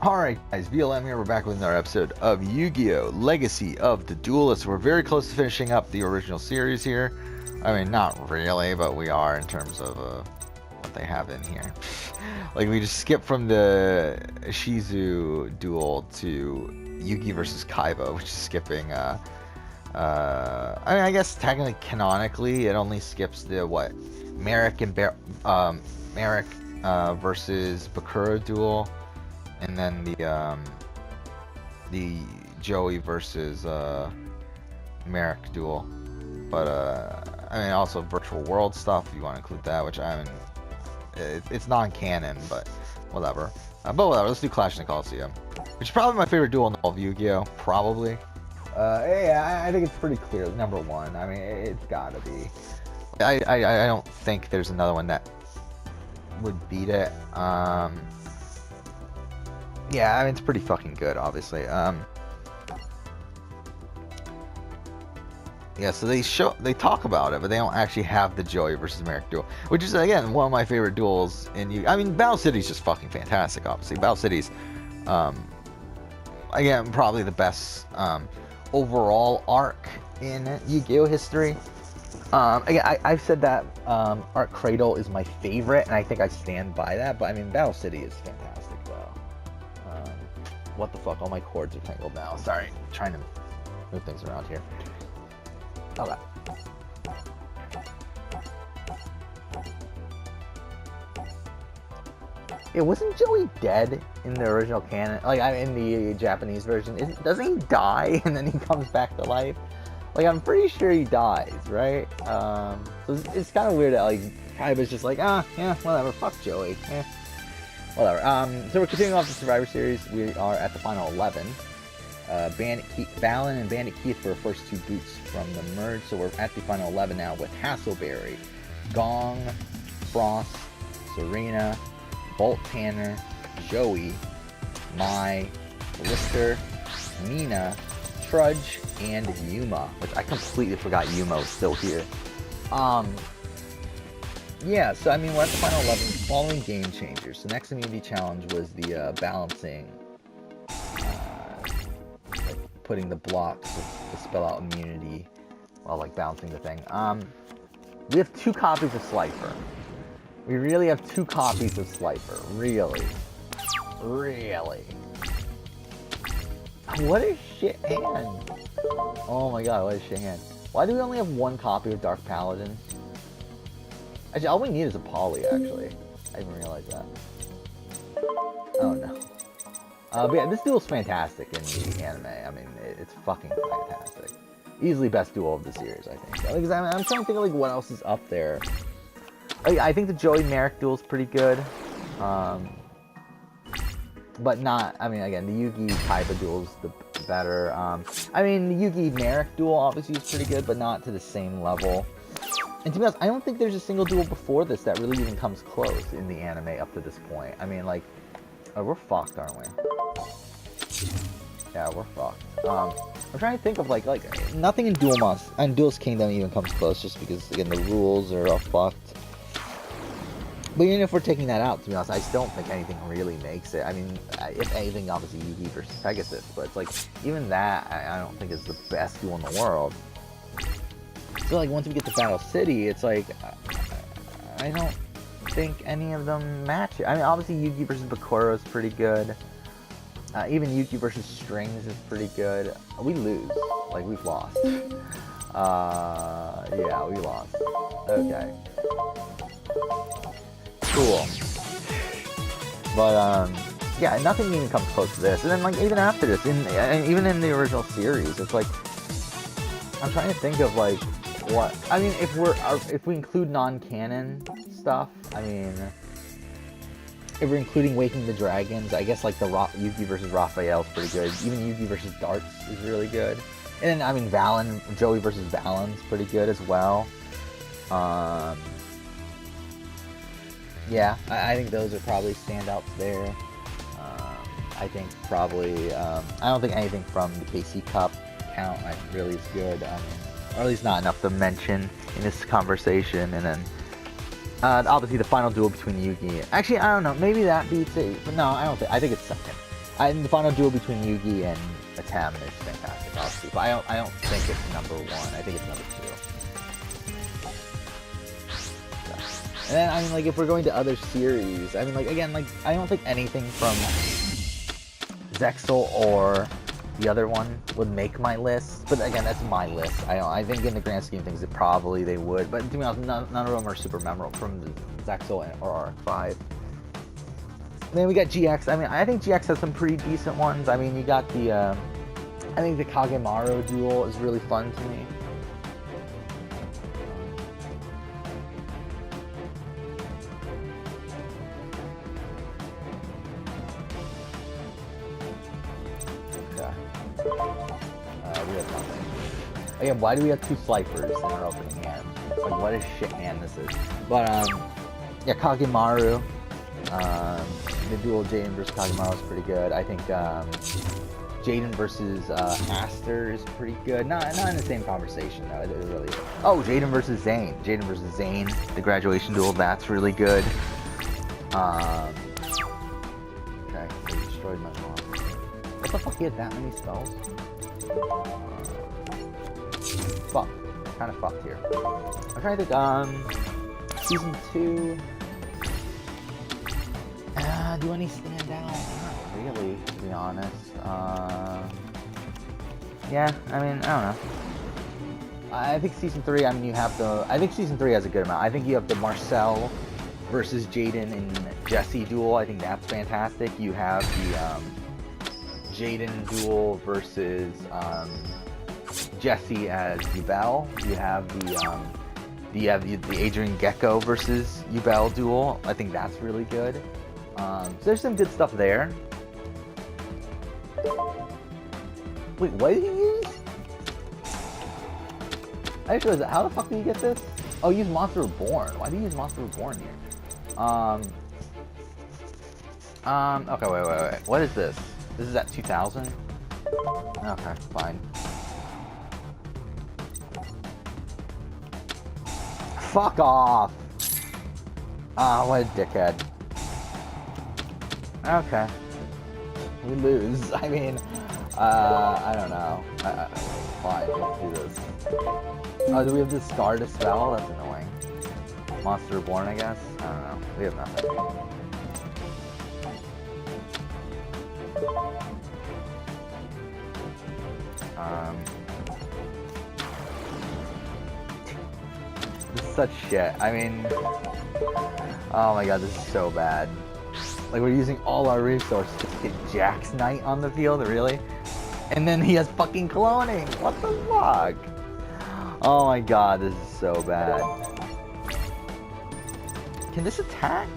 Alright guys, VLM here, we're back with another episode of Yu-Gi-Oh! Legacy of the Duelist. We're very close to finishing up the original series here. I mean, not really, but we are in terms of what they have in here. Like, we just skipped from the Shizu duel to Yugi versus Kaiba, which is skipping, I mean, I guess technically, canonically, it only skips the, Merrick and Merrick versus Bakura duel. And then the Joey versus Merrick duel, but I mean also virtual world stuff if you want to include that, which I mean it's non-canon, but whatever. But whatever. Let's do Clash in the Colosseum, which is probably my favorite duel in all of Yu-Gi-Oh. Probably. Yeah, I think it's pretty clear. Number one. I mean, it's gotta be. I don't think there's another one that would beat it. Yeah, I mean, it's pretty fucking good, obviously. Yeah, so they talk about it, but they don't actually have the Joey versus Merrick duel, which is, again, one of my favorite duels in I mean, Battle City's just fucking fantastic, obviously. Battle City's, again, probably the best, overall arc in Yu-Gi-Oh! History. Again, I've said that, Arc Cradle is my favorite, and I think I stand by that, but I mean, Battle City is fantastic. What the fuck? All my cords are tangled now. Sorry. I'm trying to move things around here. Okay. Yeah, wasn't Joey dead in the original canon? Like, in the Japanese version? Doesn't he die and then he comes back to life? Like, I'm pretty sure he dies, right? So it's kind of weird that, like, Kaiba's just like, yeah, whatever, fuck Joey. Whatever. So we're continuing off the Survivor Series. We are at the final 11. Valen and Bandit Keith were the first two boots from the merge, so we're at the final 11 now with Hasselberry, Gong, Frost, Serena, Bolt Tanner, Joey, Mai, Lister, Nina, Trudge, and Yuma, which I completely forgot Yuma was still here. Yeah, so I mean, we're at the final 11 following game changers. So next immunity challenge was the balancing, like putting the blocks to spell out immunity while like balancing the thing. We have 2 copies of Slifer. We really have 2 copies of Slifer. Really. What a shit hand. Oh my god, what a shit hand. Why do we only have 1 copy of Dark Paladin? Actually, all we need is a poly, actually. I didn't realize that. Oh, no. But yeah, this duel's fantastic in the anime. I mean, it's fucking fantastic. Easily best duel of the series, I think. Because I'm trying to think of, like, what else is up there. Like, I think the Joey Merrick duel's pretty good. But not, I mean, again, the Yugi Kaiba duel's the better. I mean, the Yugi Merrick duel obviously is pretty good, but not to the same level. And to be honest, I don't think there's a single duel before this that really even comes close in the anime up to this point. I mean, like, we're fucked, aren't we? Yeah, we're fucked. I'm trying to think of, like, nothing in Duelist Kingdom even comes close, just because, again, the rules are all fucked. But even if we're taking that out, to be honest, I still don't think anything really makes it. I mean, if anything, obviously Yugi versus Pegasus, but it's like, even that, I don't think is the best duel in the world. So, like, once we get to Battle City, it's like, I don't think any of them match it. I mean, obviously, Yugi versus Bakura is pretty good. Even Yugi versus Strings is pretty good. We lose. Like, we've lost. Yeah, we lost. Okay. Cool. But, yeah, nothing even comes close to this. And then, like, even after this, even in the original series, it's like, I'm trying to think of, like, what I mean, if we include non-canon stuff, I mean, if we're including Waking the Dragons, I guess like the Yugi versus Raphael is pretty good. Even Yugi versus Darts is really good. And then I mean Joey versus Valen's pretty good as well. Yeah, I think those are probably standouts there. I think probably I don't think anything from the KC Cup count really is good. I mean, or at least not enough to mention in this conversation. And then obviously the final duel between Yugi. Actually, I don't know. Maybe that beats it. But no, I don't think. I think it's second. And the final duel between Yugi and Atem is fantastic, obviously. But I don't think it's number 1. I think it's number 2. So. And then, I mean, like, if we're going to other series, I mean, like, again, like, I don't think anything from Zexal or the other one would make my list. But again, that's my list. I think in the grand scheme of things, they would. But to be honest, none of them are super memorable from Zexal or RX-5. Then we got GX. I mean, I think GX has some pretty decent ones. I mean, you got the, I think the Kagemaru duel is really fun to me. Okay. We have nothing. Again, why do we have 2 Slipers in our opening hand? Like, what a shit hand this is. But, yeah, Kagemaru. The duel Jaden versus Kagemaru is pretty good. I think Jaden versus Aster is pretty good. Not in the same conversation though. It really is. Oh, Jaden versus Zane. Jaden versus Zane, the graduation duel. That's really good. Okay, they destroyed my mom. What the fuck? He had that many spells? Fuck. Kind of fucked here. I'm trying to think. Season 2. Do any stand out? Not really, to be honest. Yeah, I mean, I don't know. I think Season 3, I mean, you have the... I think Season 3 has a good amount. I think you have the Marcel versus Jaden and Jesse duel. I think that's fantastic. You have the Jaden duel versus Jesse as Yubel. You have the Adrian Gecko versus Yubel duel. I think that's really good. So there's some good stuff there. Wait, what did you use? I just realized, how the fuck did you get this? Oh, use Monster Reborn. Why do you use Monster Reborn here? Okay, wait. What is this? This is at 2000? Okay, fine. Fuck off! Ah, what a dickhead. Okay. We lose. I mean, I don't know. Fine, let's do this. Oh, do we have to discard a spell? That's annoying. Monster Reborn, I guess? I don't know. We have nothing. This is such shit. I mean... Oh my god, this is so bad. Like, we're using all our resources to get Jack's Knight on the field, really? And then he has fucking cloning! What the fuck? Oh my god, this is so bad. Can this attack?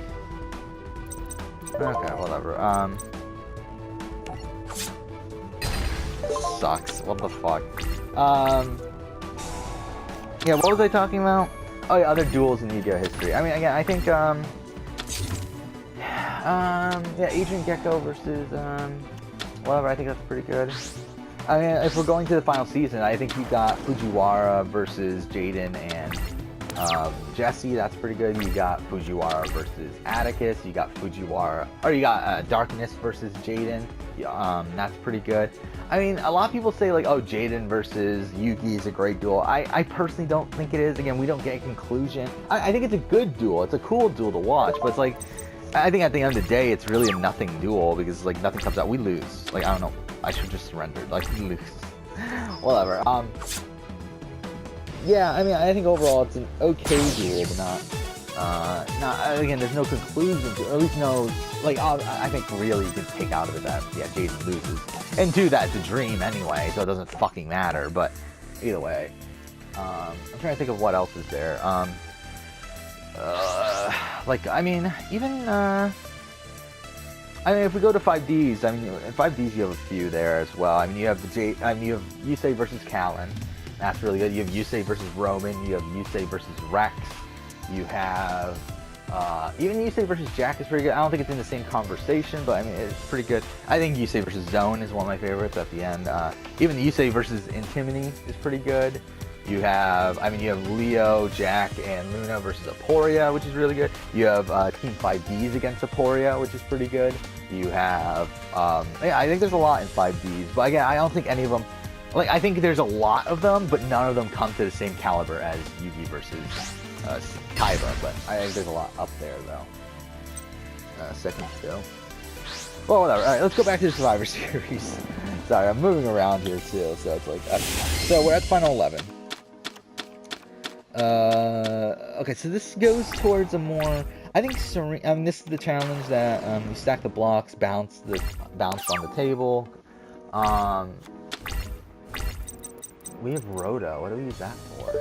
Okay, whatever. Sucks. What the fuck? Yeah, what was I talking about? Oh yeah, other duels in Yu-Gi-Oh! History. I mean, again, I think, yeah, Adrian Gecko versus, whatever, I think that's pretty good. I mean, if we're going to the final season, I think you got Fujiwara versus Jaden and, Jesse, that's pretty good. You got Fujiwara versus Atticus, you got Fujiwara, or you got, Darkness versus Jaden, that's pretty good. I mean, a lot of people say, like, oh, Jaden versus Yugi is a great duel. I personally don't think it is. Again, we don't get a conclusion. I think it's a good duel. It's a cool duel to watch, but it's like, I think at the end of the day, it's really a nothing duel because, like, nothing comes out. We lose. Like, I don't know. I should just surrender. Like, we lose. Whatever. Yeah, I mean, I think overall it's an okay duel, but not, again, there's no conclusion to it. At least no, like, I think really you can take out of it that, yeah, Jaden loses. And two, that's a dream anyway, so it doesn't fucking matter, but either way. I'm trying to think of what else is there. Like, I mean, even, I mean, if we go to 5Ds, I mean, in 5Ds you have a few there as well. I mean, you have you have Yusei versus Callan. That's really good. You have Yusei versus Roman. You have Yusei versus Rex. You have, even Yusei versus Jack is pretty good. I don't think it's in the same conversation, but I mean, it's pretty good. I think Yusei versus Zone is one of my favorites at the end. Even the Yusei versus Intimini is pretty good. You have, I mean, you have Leo, Jack, and Luna versus Aporia, which is really good. You have Team 5Ds against Aporia, which is pretty good. You have, yeah, I think there's a lot in 5Ds, but again, I don't think any of them, like, I think there's a lot of them, but none of them come to the same caliber as Yugi versus Kaiba, but I think there's a lot up there, though. Second still. Well, whatever. Alright, let's go back to the Survivor Series. Sorry, I'm moving around here, too, so it's like, so we're at Final 11. Okay, so this goes towards a more, I think, serene. I mean, this is the challenge that you stack the blocks, bounce on the table. We have Roto. What do we use that for?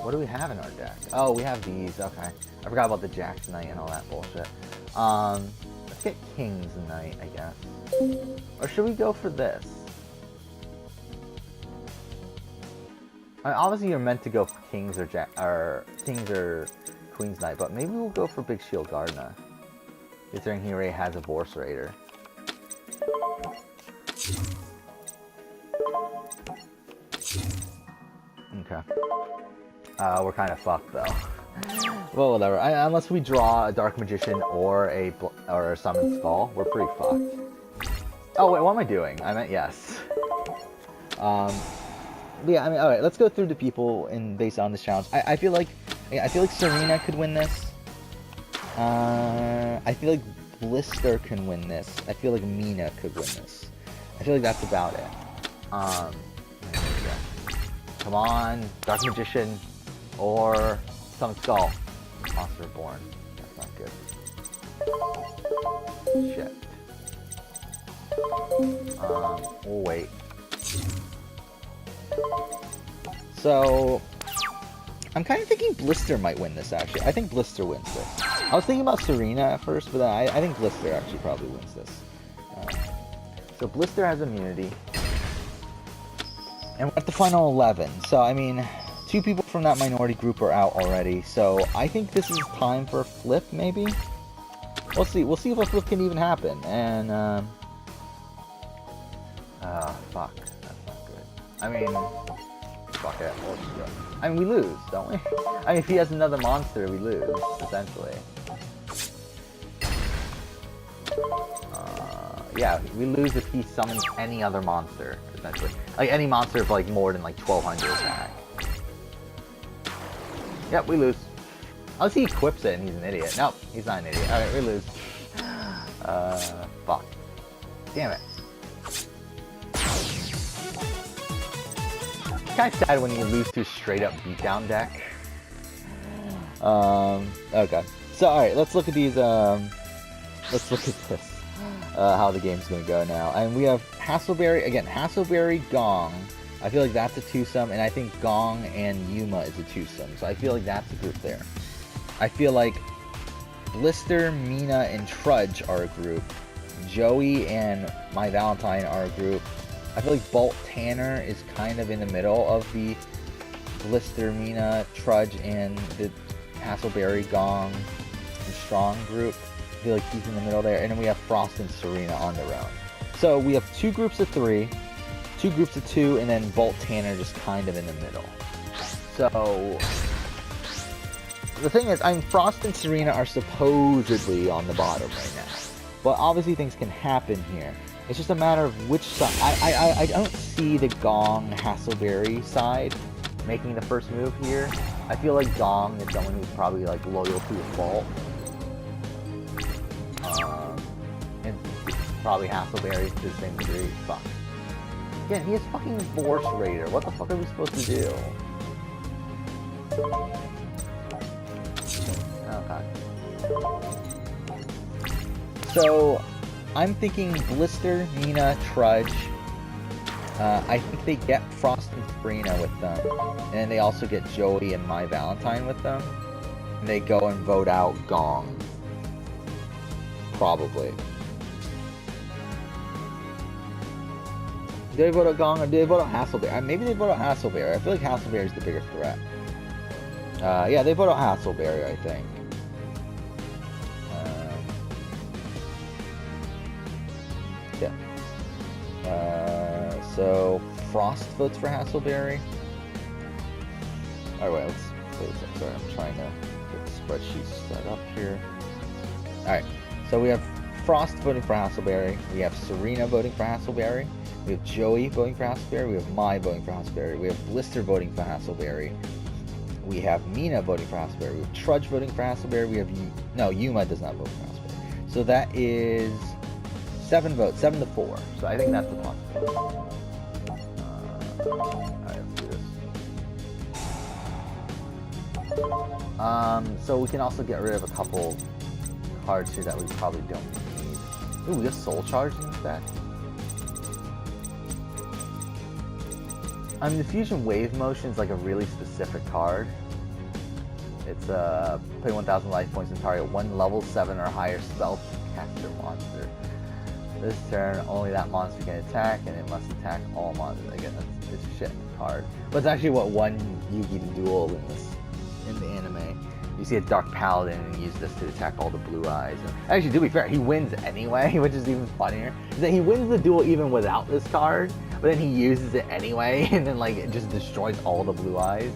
What do we have in our deck? Oh, we have these. Okay, I forgot about the Jacks Knight and all that bullshit. Let's get Kings Knight, I guess. Or should we go for this? Obviously, you're meant to go for Kings or Kings or Queen's Knight, but maybe we'll go for Big Shield Gardner, considering he already has a Vorse Raider. Okay. We're kind of fucked though. Well, whatever. Unless we draw a Dark Magician or a Summon Skull, we're pretty fucked. Oh wait, what am I doing? I meant yes. Yeah, I mean, all right. Let's go through the people based on this challenge. I feel like Serena could win this. I feel like Blister can win this. I feel like Mina could win this. I feel like that's about it. There we go. Come on, Dark Magician or Summon Skull. Monster Born. That's not good. Shit. We'll wait. So, I'm kind of thinking Blister might win this, actually. I think Blister wins this. I was thinking about Serena at first, but then I think Blister actually probably wins this. So Blister has immunity. And we're at the final 11. So, I mean, 2 people from that minority group are out already. So, I think this is time for a flip, maybe? We'll see. We'll see if a flip can even happen. And, fuck. That's not good. I mean, fuck it. We'll just go. I mean, we lose, don't we? I mean, if he has another monster, we lose, essentially. Yeah, we lose if he summons any other monster, essentially. Like, any monster of, like, more than, like, 1,200 attack. Yep, we lose. Unless he equips it and he's an idiot. Nope, he's not an idiot. Alright, we lose. Fuck. Damn it. It's kind of sad when you lose to a straight-up beatdown deck. Okay. So, alright, let's look at these, let's look at this. How the game's gonna go now. And we have Hasselberry, again, Hasselberry, Gong. I feel like that's a twosome, and I think Gong and Yuma is a twosome. So I feel like that's a group there. I feel like Blister, Mina, and Trudge are a group. Joey and My Valentine are a group. I feel like Bolt Tanner is kind of in the middle of the Blister, Mina, Trudge, and the Hasselberry, Gong, and Strong group. I feel like he's in the middle there. And then we have Frost and Serena on their own. So we have 2 groups of 3, 2 groups of 2, and then Bolt Tanner just kind of in the middle. So the thing is, I mean, Frost and Serena are supposedly on the bottom right now. But obviously things can happen here. It's just a matter of which side. I don't see the Gong Hasselberry side making the first move here. I feel like Gong is someone who's probably like loyal to a fault. And probably Hasselberry to the same degree. Fuck. Again, he has fucking Vorse Raider. What the fuck are we supposed to do? Okay. So, I'm thinking Blister, Mina, Trudge. I think they get Frost and Serena with them. And then they also get Joey and My Valentine with them. And they go and vote out Gong. Probably. Do they vote out Gong or do they vote out Hasselberry? Maybe they vote out Hasselberry. I feel like Hasselberry is the bigger threat. Yeah, they vote out Hasselberry, I think. Yeah. So Frost votes for Hasselberry. Alright, wait, sorry, I'm trying to get the spreadsheet set up here. Alright. So we have Frost voting for Hasselberry. We have Serena voting for Hasselberry. We have Joey voting for Hasselberry. We have Mai voting for Hasselberry. We have Blister voting for Hasselberry. We have Mina voting for Hasselberry. We have Trudge voting for Hasselberry. We have Yuma does not vote for Hasselberry. So that is 7 votes, 7-4. So I think that's the possibility. Alright, let's do this. So we can also get rid of a couple cards here that we probably don't need. Ooh, we have Soul Charge in this deck. I mean, the Fusion Wave Motion is like a really specific card. It's pay 1,000 life points and target 1 level 7 or higher spellcaster monster. This turn, only that monster can attack, and it must attack all monsters. Again, it's a shit card. But it's actually what won Yugi the duel in the anime. You see a Dark Paladin and use this to attack all the blue eyes. And actually, to be fair, he wins anyway, which is even funnier. Is that he wins the duel even without this card, but then he uses it anyway, and then like it just destroys all the blue eyes.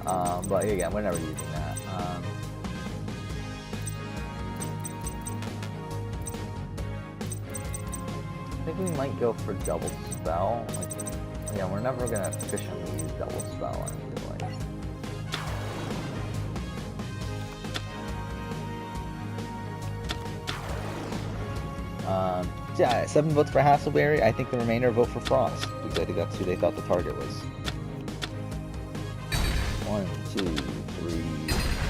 But again, we're never using that. I think we might go for double spell. Like, yeah, we're never gonna efficiently use double spell. I feel like. So yeah, 7 votes for Hasselberry. I think the remainder vote for Frost, because I think that's who they thought the target was. 1, 2, 3,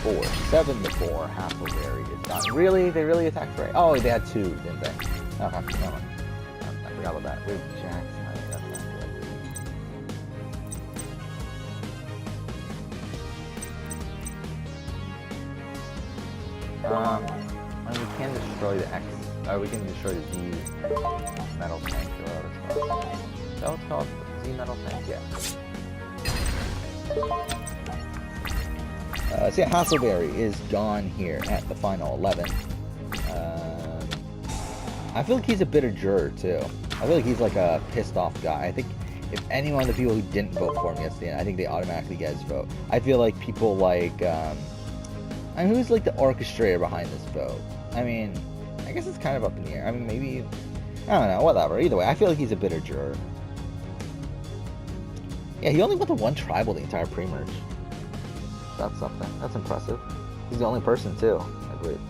4, 7-4. Hasselberry is done. Really? They really attacked Frey? Oh, they had 2, didn't they? Okay, no one. I forgot about that. We have Jackson. I think that's not good. And we can destroy the X. Or we can destroy the Z metal tank, or whatever it's called. Is that what it's called? Z metal tank? Yeah. So yeah, Hasselberry is gone here at the final 11. I feel like he's a bitter juror, too. I feel like he's like a pissed off guy. I think if any one of the people who didn't vote for him yesterday, I think they automatically get his vote. I feel like people like, I mean, who's like the orchestrator behind this vote? I mean, I guess it's kind of up in the air. I mean, maybe, I don't know, whatever. Either way, I feel like he's a bitter juror. Yeah, he only went to 1 tribal the entire pre-merge. That's something. That's impressive. He's the only person, too, I believe.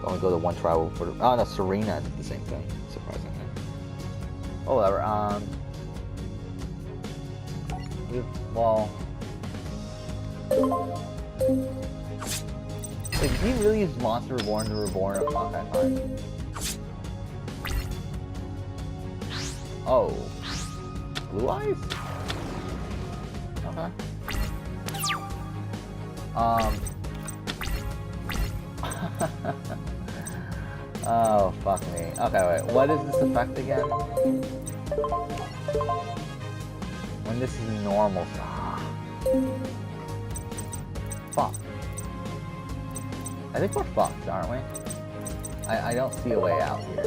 Only go to 1 tribal for the... Oh, no, Serena did the same thing, surprisingly. Oh, whatever. Well... Wait, did he really use Monster Reborn to reborn a... Okay, fine. Oh. Blue eyes? Okay. Oh, fuck me. Okay, wait. What is this effect again? When this is normal. Fuck. I think we're fucked, aren't we? I don't see a way out here.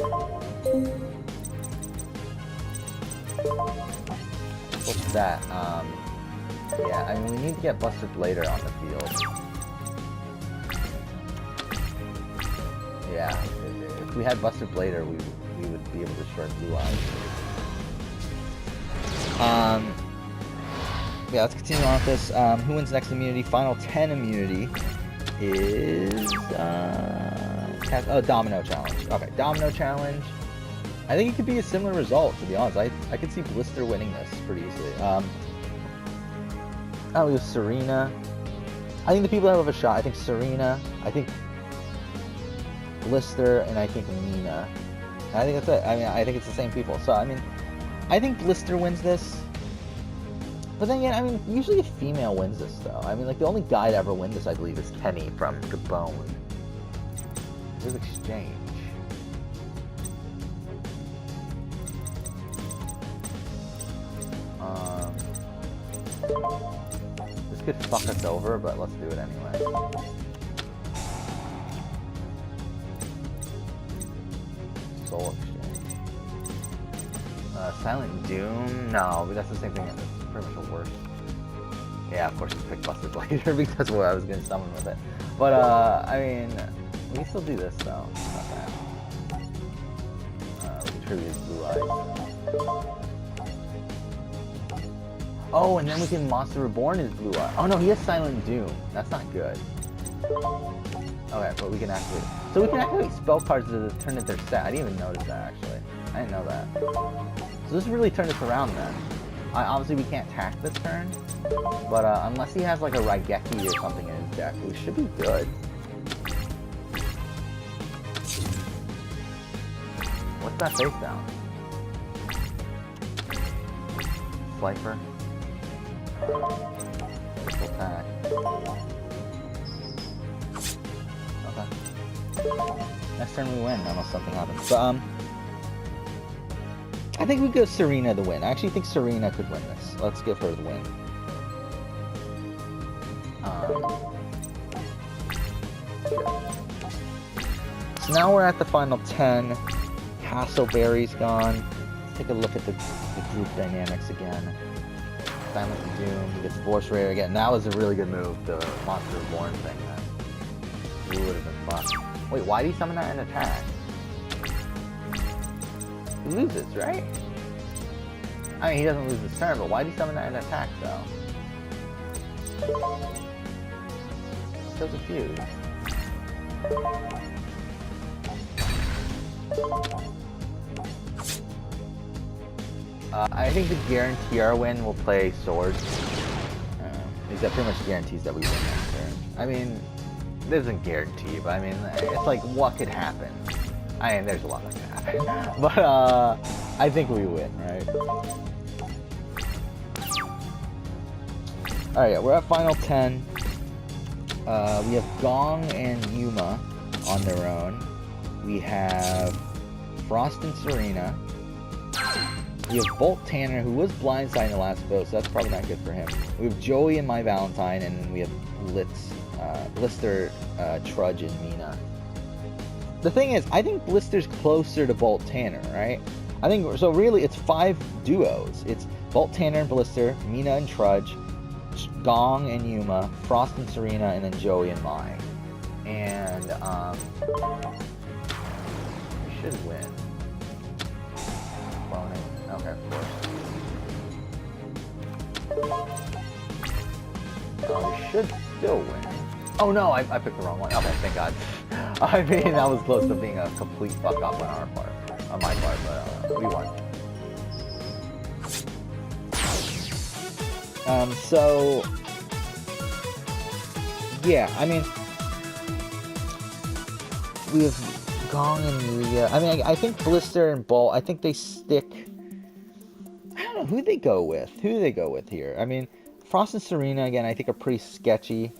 What's that? Yeah, I mean, we need to get Buster Blader on the field. Yeah, if we had Buster Blader, we would be able to destroy Blue Eyes. Yeah, let's continue on with this. Who wins next immunity? Final 10 immunity is... Domino Challenge. Okay, Domino Challenge. I think it could be a similar result, to be honest. I could see Blister winning this pretty easily. We have Serena. I think the people that have a shot, I think Serena, I think Blister, and I think Mina. And I think that's it. I mean, I think it's the same people. So, I mean, I think Blister wins this. But then again, I mean, usually a female wins this, though. I mean, like, the only guy to ever win this, I believe, is Kenny from The Bone. There's Exchange. This could fuck us over, but let's do it anyway. Soul Exchange. Silent Doom? No, but that's the same thing. It's pretty much the worst. Yeah, of course you picked Buster Blader because that's what I was going to summon with it. But, I mean, we can still do this, though. Not bad. previous Blue Eyes. Oh, and then we can Monster Reborn his Blue Eye. Oh no, he has Silent Doom. That's not good. Okay, but we can activate it. So we can activate spell cards to turn it their set. I didn't even notice that, actually. I didn't know that. So this really turned us around then. Obviously, we can't attack this turn. But unless he has like a Raigeki or something in his deck, we should be good. What's that face down? Slifer. Attack. Okay. Next turn we win, unless something happens. But I think we give Serena the win. I actually think Serena could win this. Let's give her the win. So now we're at the final 10. Castleberry's gone. Let's take a look at the group dynamics again. Silent Doom, he gets Force Rare again. That was a really good move, the Monster Reborn thing. That would have been fun. Wait, why did he summon that in attack? He loses, right? I mean, he doesn't lose his turn, but why did he summon that in attack, though? I'm so confused. I think the guarantee our win will play Swords. Because that pretty much guarantees that we win next turn. I mean, it doesn't guarantee, but I mean, it's like, what could happen? I mean, there's a lot that could happen. But, I think we win, right? Alright, yeah, we're at final 10. We have Gong and Yuma on their own. We have Frost and Serena. We have Bolt Tanner, who was blindsided in the last vote, so that's probably not good for him. We have Joey and My Valentine, and then we have Blister, Trudge, and Mina. The thing is, I think Blister's closer to Bolt Tanner, right? I think, so really, it's 5 duos. It's Bolt Tanner and Blister, Mina and Trudge, Gong and Yuma, Frost and Serena, and then Joey and Mai. And, we should win. Okay, of course. We should still win. Oh no, I picked the wrong one. Okay, thank God. I mean, that was close to being a complete fuck up on our part. On my part, but we won. So... yeah, I mean... we have Gong and Yuya. I mean, I think Blister and Bolt, I think they stick... I don't know, who they go with? Who do they go with here? I mean, Frost and Serena, again, I think are pretty sketchy.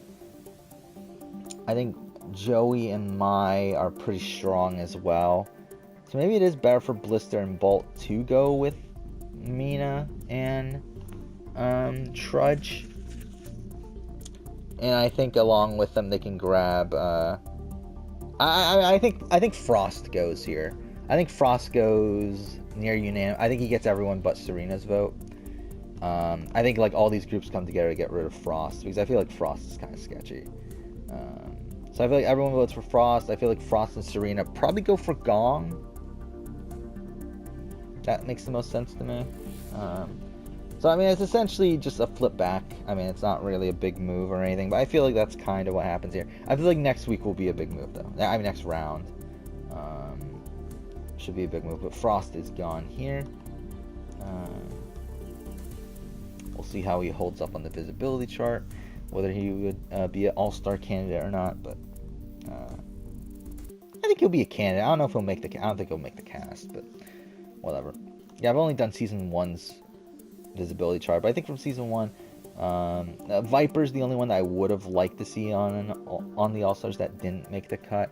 I think Joey and Mai are pretty strong as well. So maybe it is better for Blister and Bolt to go with Mina and Trudge. And I think along with them they can grab I think Frost goes here. I think Frost goes near unanimous. I think he gets everyone but Serena's vote. I think like all these groups come together to get rid of Frost because I feel like Frost is kind of sketchy. So I feel like everyone votes for Frost. I feel like Frost and Serena probably go for Gong. That makes the most sense to me. So I mean, it's essentially just a flip back. I mean, it's not really a big move or anything, but I feel like that's kind of what happens here. I feel like next week will be a big move, though. I mean, next round should be a big move. But Frost is gone here. We'll see how he holds up on the visibility chart, whether he would be an all-star candidate or not. But I think he'll be a candidate. I don't know if he'll make the. I don't think he'll make the cast, but whatever. Yeah, I've only done season 1's visibility chart, but I think from season 1, Viper's the only one that I would have liked to see on the All-Stars that didn't make the cut.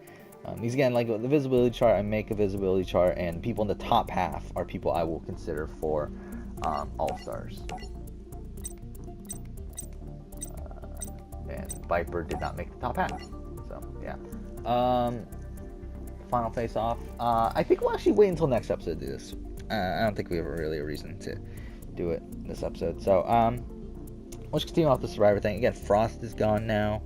Because again, like the visibility chart, I make a visibility chart, and people in the top half are people I will consider for All-Stars. And Viper did not make the top half, so yeah. Final face-off. I think we'll actually wait until next episode to do this. I don't think we have really a reason to do it this episode. So, let's continue off the Survivor thing. Again, Frost is gone now.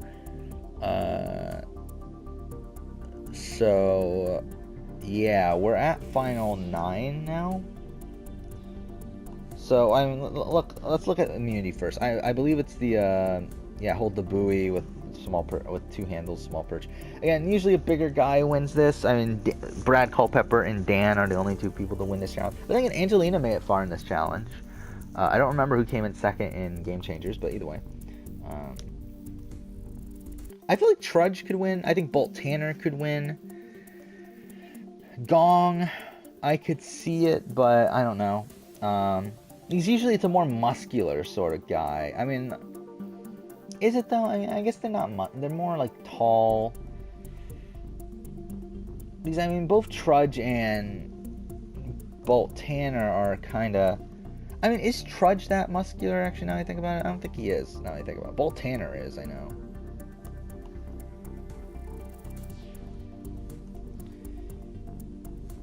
So, Yeah, we're at final 9 now. So I mean, look, let's look at immunity first. I believe it's the yeah, hold the buoy with with 2 handles, small perch. Again, usually a bigger guy wins this. I mean, Brad Culpepper and Dan are the only 2 people to win this challenge. I think Angelina made it far in this challenge. I don't remember who came in second in Game Changers, but either way. I feel like Trudge could win. I think Bolt Tanner could win. Gong, I could see it, but I don't know. Usually it's a more muscular sort of guy. I mean, is it though? I mean, I guess they're not. They're more like tall. Because I mean, both Trudge and Bolt Tanner are kind of. I mean, is Trudge that muscular? Actually, now that I think about it, I don't think he is. Now that I think about it, Bolt Tanner is. I know.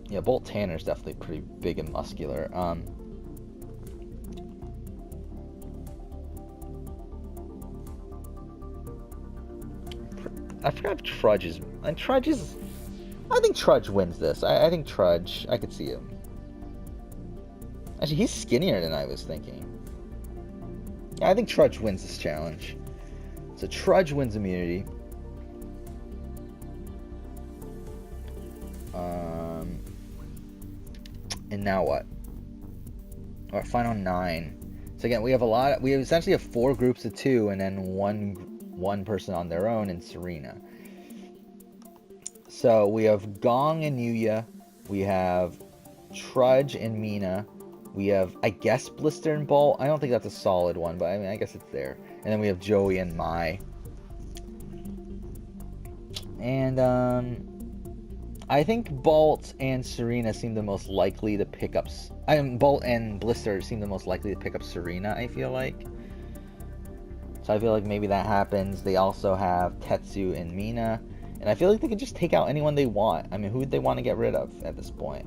Yeah, Bolt Tanner's definitely pretty big and muscular. I forgot if Trudge is... And Trudge is... I think Trudge wins this. I think Trudge... I could see him. Actually, he's skinnier than I was thinking. Yeah, I think Trudge wins this challenge. So Trudge wins immunity. And now what? Our final 9. So again, we have we essentially have 4 groups of 2, and then one person on their own in Serena. So we have Gong and Yuya. We have Trudge and Mina. We have, I guess, Blister and Bolt. I don't think that's a solid one, but I mean, I guess it's there. And then we have Joey and Mai. And I think Bolt and Serena seem the most likely to pick up. Bolt and Blister seem the most likely to pick up Serena, I feel like. So I feel like maybe that happens. They also have Tetsu and Mina. And I feel like they can just take out anyone they want. I mean, who would they want to get rid of at this point?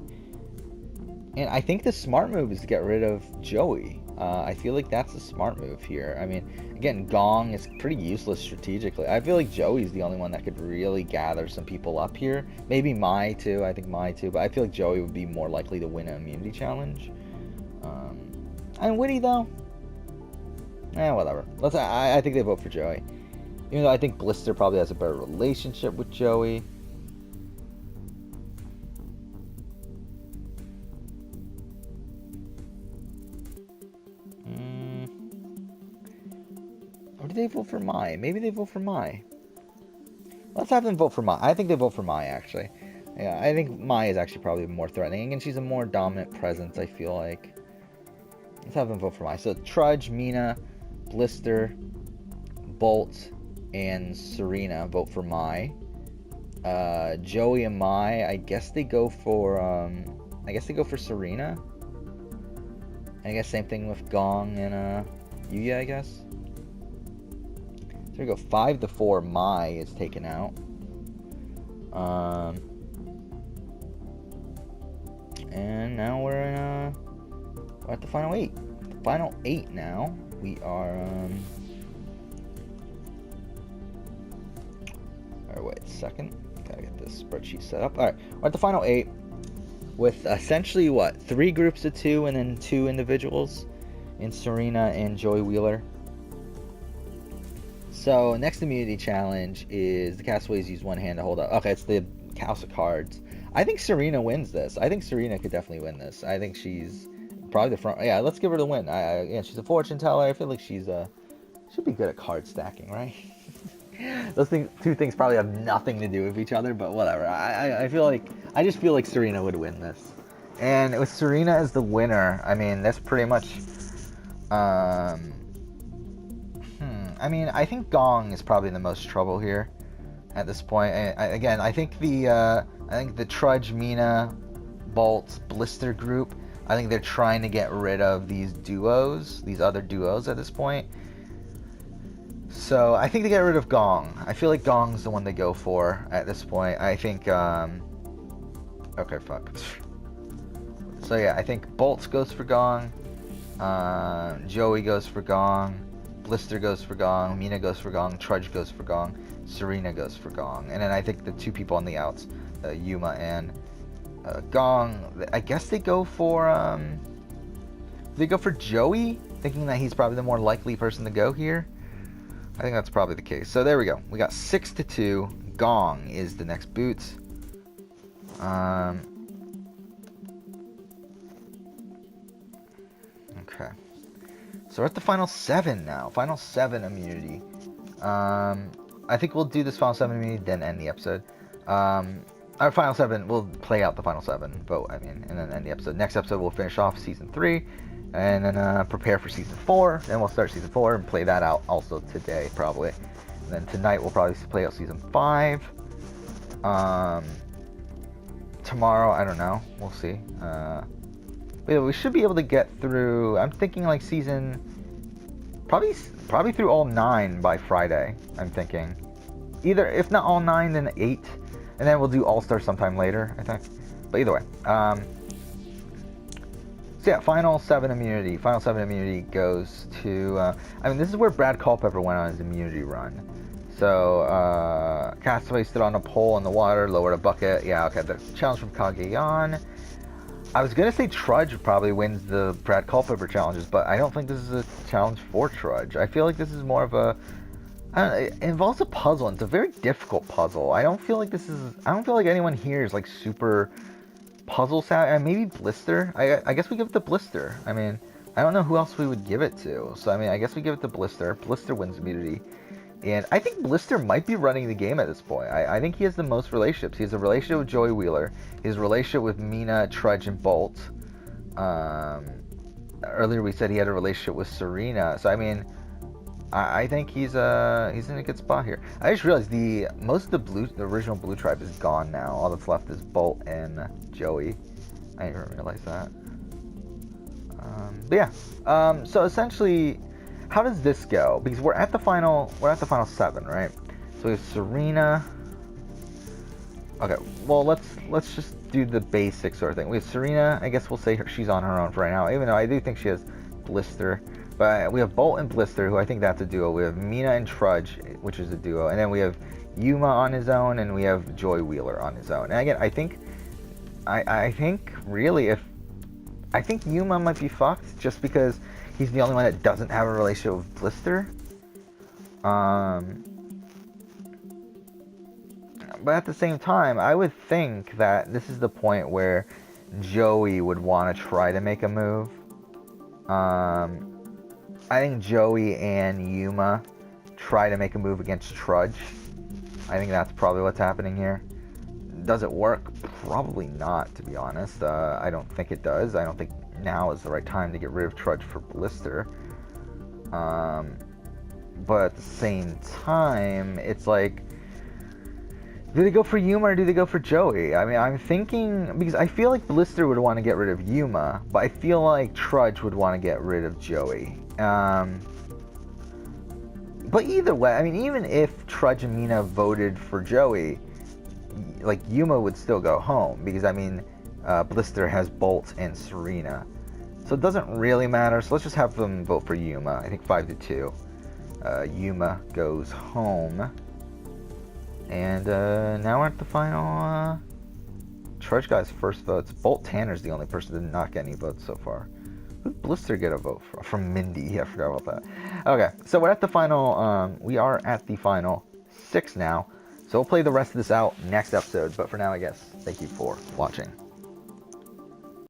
And I think the smart move is to get rid of Joey. I feel like that's a smart move here. I mean, again, Gong is pretty useless strategically. I feel like Joey's the only one that could really gather some people up here. Maybe Mai too. I think Mai too. But I feel like Joey would be more likely to win an immunity challenge. And Witty though, whatever. I think they vote for Joey. Even though I think Blister probably has a better relationship with Joey. Or do they vote for Mai? Maybe they vote for Mai. Let's have them vote for Mai. I think they vote for Mai, actually. Yeah, I think Mai is actually probably more threatening, and she's a more dominant presence, I feel like. Let's have them vote for Mai. So, Trudge, Mina, Blister, Bolt, and Serena vote for Mai. Joey and Mai, I guess they go for Serena. And I guess same thing with Gong and Yuya, I guess. So we go 5-4. Mai is taken out. And now we're at the final 8. The final 8 now. We are Alright, wait a second. Gotta get this spreadsheet set up. Alright, we're at the final 8 with essentially what? 3 groups of 2 and then 2 individuals in Serena and Joey Wheeler. So, next immunity challenge is the castaways use one hand to hold up. Okay, it's the House of Cards. I think Serena wins this. I think Serena could definitely win this. I think she's probably the front. Yeah, let's give her the win. Yeah, she's a fortune teller. I feel like she's should be good at card stacking, right? Those two things probably have nothing to do with each other, but whatever. I just feel like Serena would win this. And with Serena as the winner, I mean, that's pretty much. I mean, I think Gong is probably the most trouble here at this point. I think the Trudge, Mina, Bolt, Blister group, I think they're trying to get rid of these other duos at this point. So I think they get rid of Gong. I feel like Gong's the one they go for at this point. I think, okay, fuck. So yeah, I think Bolt goes for Gong, Joey goes for Gong, Blister goes for Gong, Mina goes for Gong, Trudge goes for Gong, Serena goes for Gong. And then I think the 2 people on the outs, Yuma and Gong, I guess they go for Joey, thinking that he's probably the more likely person to go here. I think that's probably the case. So there we go. We got 6-2. Gong is the next boot. Okay. So we're at the final 7 now. Final 7 immunity. I think we'll do this final 7 immunity, then end the episode. Our final 7, we'll play out the final 7 vote, and then end the episode. Next episode, we'll finish off season 3, and then prepare for season 4. Then we'll start season 4 and play that out also today, probably. And then tonight, we'll probably play out season 5. Tomorrow, I don't know. We'll see. But yeah, we should be able to get through. I'm thinking like season, probably through all 9 by Friday. I'm thinking, either if not all 9, then 8. And then we'll do All-Star sometime later, I think. But either way. So yeah, Final 7 immunity. Final 7 immunity goes to... this is where Brad Culpepper went on his immunity run. So, Castaway stood on a pole in the water, lowered a bucket. Yeah, okay, the challenge from Kage-yan. I was going to say Trudge probably wins the Brad Culpepper challenges, but I don't think this is a challenge for Trudge. I feel like this is more of a... it involves a puzzle, and it's a very difficult puzzle. I don't feel like anyone here is like super puzzle savvy. Maybe Blister. I guess we give it to Blister. I don't know who else we would give it to. So I guess we give it to Blister. Blister wins immunity. And I think Blister might be running the game at this point. I think he has the most relationships. He has a relationship with Joey Wheeler. He has a relationship with Mina, Trudge, and Bolt. Earlier we said he had a relationship with Serena. So I think he's in a good spot here. I just realized most of the original Blue Tribe is gone now. All that's left is Bolt and Joey. I didn't even realize that. But yeah. So essentially, how does this go? Because we're at the final 7, right? So we have Serena. Okay. Well, let's just do the basic sort of thing. We have Serena. I guess we'll say she's on her own for right now, even though I do think she has Blister. But we have Bolt and Blister, who I think that's a duo. We have Mina and Trudge, which is a duo. And then we have Yuma on his own, and we have Joy Wheeler on his own. And again, I think Yuma might be fucked, just because he's the only one that doesn't have a relationship with Blister. But at the same time, I would think that this is the point where Joey would want to try to make a move. I think Joey and Yuma try to make a move against Trudge. I think that's probably what's happening here. Does it work? Probably not, to be honest. I don't think it does. I don't think now is the right time to get rid of Trudge for Blister. But at the same time, it's like, do they go for Yuma or do they go for Joey? I'm thinking, because I feel like Blister would want to get rid of Yuma, but I feel like Trudge would want to get rid of Joey. But either way, even if Trudge and Mina voted for Joey, like, Yuma would still go home, because Blister has Bolt and Serena, so it doesn't really matter. So let's just have them vote for Yuma. I think 5-2. Yuma goes home, and now we're at the final. Trudge got his first votes. Bolt Tanner's the only person that did not get any votes so far. Who did Blister get a vote from Mindy? I forgot about that. Okay, so we're at the final. We are at the final 6 now. So we'll play the rest of this out next episode. But for now, I guess, thank you for watching.